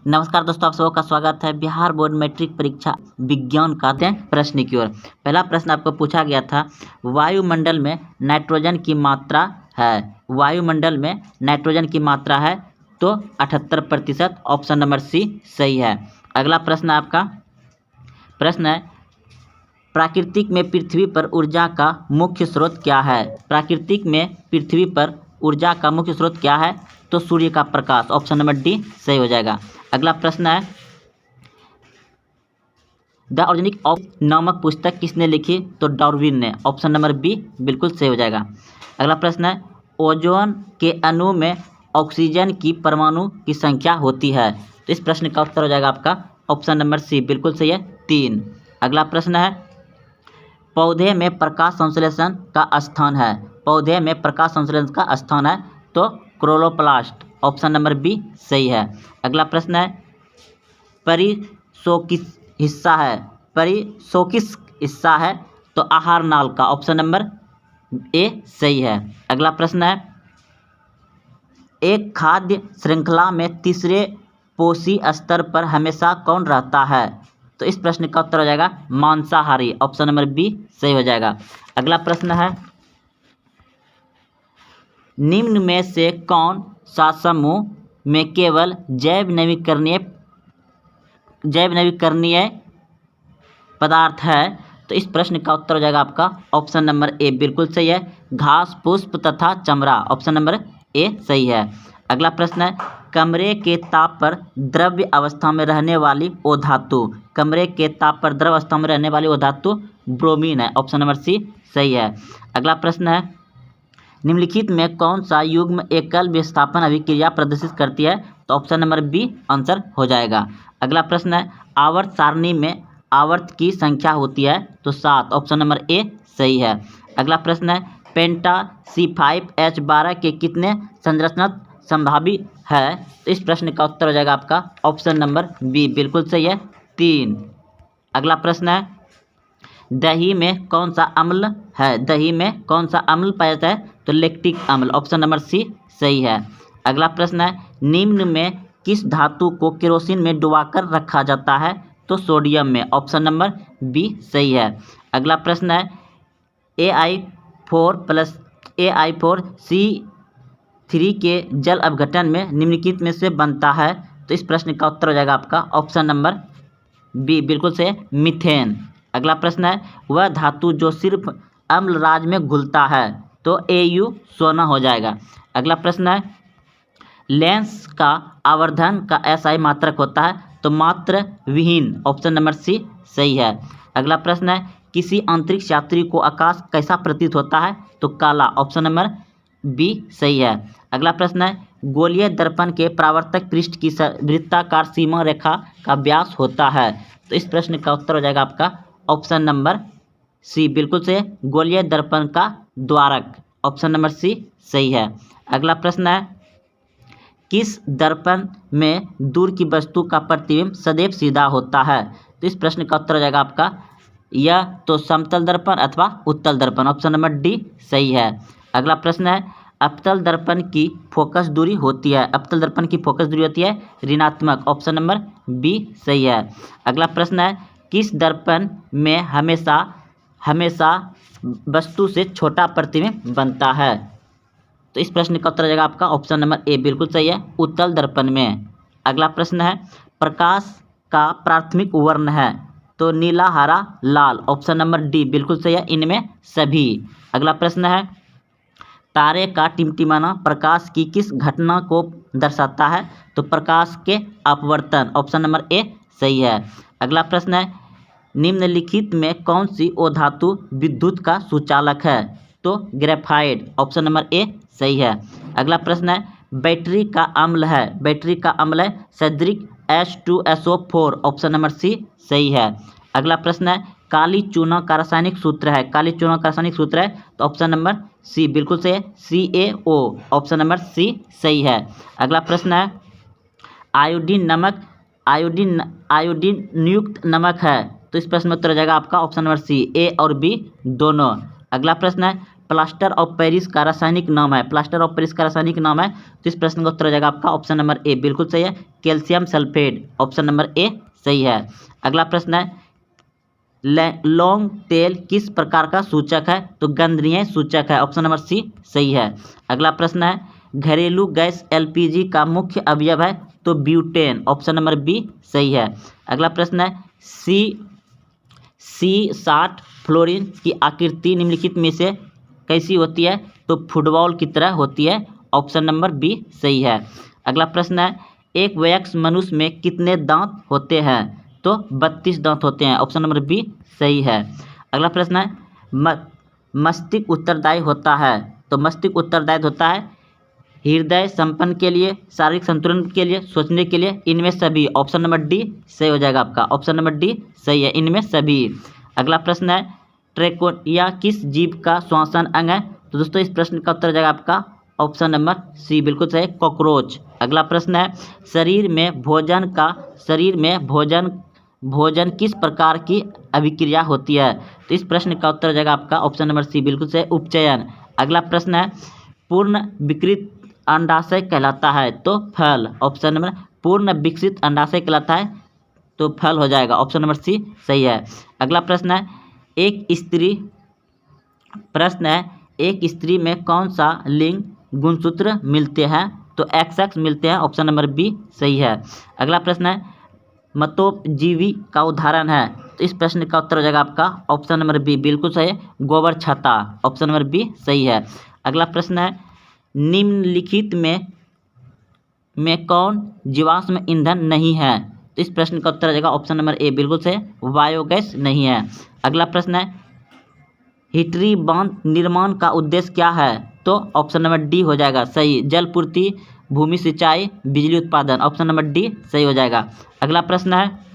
नमस्कार दोस्तों, आप सबों का स्वागत है बिहार बोर्ड मैट्रिक परीक्षा विज्ञान का प्रश्न की ओर। पहला प्रश्न आपको पूछा गया था, वायुमंडल में नाइट्रोजन की मात्रा है। वायुमंडल में नाइट्रोजन की मात्रा है तो 78%, ऑप्शन नंबर सी सही है। अगला प्रश्न आपका प्रश्न है, प्राकृतिक में पृथ्वी पर ऊर्जा का मुख्य स्रोत क्या है। प्राकृतिक में पृथ्वी पर ऊर्जा का मुख्य स्रोत क्या है, तो सूर्य का प्रकाश, ऑप्शन नंबर डी सही हो जाएगा। अगला प्रश्न है, द ऑर्गेनिक ऑफ नामक पुस्तक किसने लिखी, तो डार्विन ने, ऑप्शन नंबर बी बिल्कुल सही हो जाएगा। अगला प्रश्न है, ओजोन के अणु में ऑक्सीजन की परमाणु की संख्या होती है, तो इस प्रश्न का उत्तर हो जाएगा आपका ऑप्शन नंबर सी बिल्कुल सही है, 3। अगला प्रश्न है, पौधे में प्रकाश संश्लेषण का स्थान है। पौधे में प्रकाश संश्लेषण का स्थान है तो क्लोरोप्लास्ट, ऑप्शन नंबर बी सही है। अगला प्रश्न है, परिशोकित हिस्सा है। परिशोकित हिस्सा है तो आहार नाल का, ऑप्शन नंबर ए सही है। अगला प्रश्न है, एक खाद्य श्रृंखला में तीसरे पोषी स्तर पर हमेशा कौन रहता है, तो इस प्रश्न का उत्तर हो जाएगा मांसाहारी, ऑप्शन नंबर बी सही हो जाएगा। अगला प्रश्न है, निम्न में से कौन सा समूह में केवल जैव नवीकरणीय पदार्थ है, तो इस प्रश्न का उत्तर हो जाएगा आपका ऑप्शन नंबर ए बिल्कुल सही है, घास, पुष्प तथा चमड़ा, ऑप्शन नंबर ए सही है। अगला प्रश्न है, कमरे के ताप पर द्रव्य अवस्था में रहने वाली ओ धातु। कमरे के ताप पर द्रव अवस्था में रहने वाली ओ धातु ब्रोमीन है, ऑप्शन नंबर सी सही है। अगला प्रश्न है, निम्नलिखित में कौन सा युग्म एकल विस्थापन अभिक्रिया प्रदर्शित करती है, तो ऑप्शन नंबर बी आंसर हो जाएगा। अगला प्रश्न है, आवर्त सारणी में आवर्त की संख्या होती है, तो 7, ऑप्शन नंबर ए सही है। अगला प्रश्न है, पेंटा C5H12 के कितने संरचना संभावी है, तो इस प्रश्न का उत्तर हो जाएगा आपका ऑप्शन नंबर बी बिल्कुल सही है, 3। अगला प्रश्न है, दही में कौन सा अम्ल है। दही में कौन सा अम्ल पाया जाता है, तो लैक्टिक अम्ल, ऑप्शन नंबर सी सही है। अगला प्रश्न है, निम्न में किस धातु को केरोसिन में डुबाकर रखा जाता है, तो सोडियम में, ऑप्शन नंबर बी सही है। अगला प्रश्न है, AI4C3 के जल अपघटन में निम्नलिखित में से बनता है, तो इस प्रश्न का उत्तर हो जाएगा आपका ऑप्शन नंबर बी बिल्कुल सही है, मीथेन। अगला प्रश्न है, वह धातु जो सिर्फ अम्ल राज में घुलता है, तो AU सोना हो जाएगा। अगला प्रश्न है, लेंस का आवर्धन का SI मात्रक होता है, तो मात्र विहीन, ऑप्शन नंबर सी सही है। अगला प्रश्न है, किसी अंतरिक्ष यात्री को आकाश कैसा प्रतीत होता है, तो काला, ऑप्शन नंबर बी सही है। अगला प्रश्न है, गोलीय दर्पण के परावर्तक पृष्ठ की वृत्ताकार सीमा रेखा का व्यास होता है, तो इस प्रश्न का उत्तर हो जाएगा आपका ऑप्शन नंबर सी बिल्कुल सही है, गोलीय दर्पण का द्वारक, ऑप्शन नंबर सी सही है। अगला प्रश्न है, किस दर्पण में दूर की वस्तु का प्रतिबिंब सदैव सीधा होता है, तो इस प्रश्न का उत्तर हो जाएगा आपका यह तो समतल दर्पण अथवा उत्तल दर्पण, ऑप्शन नंबर डी सही है। अगला प्रश्न है, अवतल दर्पण की फोकस दूरी होती है। अवतल दर्पण की फोकस दूरी होती है ऋणात्मक, ऑप्शन नंबर बी सही है। अगला प्रश्न है, किस दर्पण में हमेशा वस्तु से छोटा प्रतिबिंब बनता है, तो इस प्रश्न का उत्तर हो जाएगा आपका ऑप्शन नंबर ए बिल्कुल सही है, उत्तल दर्पण में। अगला प्रश्न है, प्रकाश का प्राथमिक वर्ण है, तो नीला, हरा, लाल, ऑप्शन नंबर डी बिल्कुल सही है, इनमें सभी। अगला प्रश्न है, तारे का टिमटिमाना प्रकाश की किस घटना को दर्शाता है, तो प्रकाश के अपवर्तन, ऑप्शन नंबर ए सही है। अगला प्रश्न है, निम्नलिखित में कौन सी ओ धातु विद्युत का सुचालक है, तो ग्रेफाइट, ऑप्शन नंबर ए सही है। अगला प्रश्न है, बैटरी का अम्ल है सैद्रिक H2SO4, ऑप्शन नंबर सी सही है। अगला प्रश्न है, काली चूना का रासायनिक सूत्र है, तो ऑप्शन नंबर सी बिल्कुल सही है, CaO, ऑप्शन नंबर सी सही है। अगला प्रश्न है, आयोडीन युक्त नमक है, तो इस प्रश्न में उत्तर हो जाएगा आपका ऑप्शन नंबर सी, ए और बी दोनों। अगला प्रश्न है, प्लास्टर ऑफ पेरिस का रासायनिक नाम है? प्लास्टर ऑफ पेरिस का रासायनिक नाम है, तो इस प्रश्न का उत्तर हो जाएगा आपका ऑप्शन नंबर ए, बिल्कुल सही है, calcium sulphate. Option number A सही है। अगला प्रश्न है लॉन्ग टेल किस प्रकार का सूचक है? तो गंधनीय सूचक है। ऑप्शन नंबर सी सही है। अगला प्रश्न है घरेलू गैस एलपीजी का मुख्य अवयव है? तो ब्यूटेन। ऑप्शन नंबर बी सही है। अगला प्रश्न है C60 फ्लोरीन की आकृति निम्नलिखित में से कैसी होती है? तो फुटबॉल की तरह होती है। ऑप्शन नंबर बी सही है। अगला प्रश्न है एक वयस्क मनुष्य में कितने दांत होते हैं? तो 32 दांत होते हैं। ऑप्शन नंबर बी सही है। अगला प्रश्न है मस्तिष्क उत्तरदायी होता है? तो मस्तिष्क उत्तरदायी होता है हृदय संपन्न के लिए, शारीरिक संतुलन के लिए, सोचने के लिए, इनमें सभी। ऑप्शन नंबर डी सही हो जाएगा आपका। ऑप्शन नंबर डी सही है, इनमें सभी। अगला प्रश्न है ट्रेकोया किस जीव का श्वसन अंग है? तो दोस्तों इस प्रश्न का उत्तर हो जाएगा आपका ऑप्शन नंबर सी, बिल्कुल सही, कॉकरोच। अगला प्रश्न है शरीर में भोजन किस प्रकार की अभिक्रिया होती है? तो इस प्रश्न का उत्तर हो जाएगा आपका ऑप्शन नंबर सी, बिल्कुल सही, उपचयन। अगला प्रश्न है पूर्ण विकृत अंडाशय कहलाता है? तो फल। ऑप्शन नंबर पूर्ण विकसित अंडाशय कहलाता है, तो फल हो जाएगा। ऑप्शन नंबर सी सही है। अगला प्रश्न है एक स्त्री में कौन सा लिंग गुणसूत्र मिलते हैं? तो XX मिलते हैं। ऑप्शन नंबर बी सही है। अगला प्रश्न है मतोपजीवी का उदाहरण है? तो इस प्रश्न का उत्तर हो जाएगा आपका ऑप्शन नंबर बी, बिल्कुल सही, गोबर छत्ता। ऑप्शन नंबर बी सही है। अगला प्रश्न है निम्नलिखित में कौन जीवाश्म ईंधन नहीं है? तो इस प्रश्न का उत्तर हो जाएगा ऑप्शन नंबर ए, बिल्कुल सही, बायोगैस नहीं है। अगला प्रश्न है हिटरी बांध निर्माण का उद्देश्य क्या है? तो ऑप्शन नंबर डी हो जाएगा सही, जल पूर्ति, भूमि सिंचाई, बिजली उत्पादन। ऑप्शन नंबर डी सही हो जाएगा। अगला प्रश्न है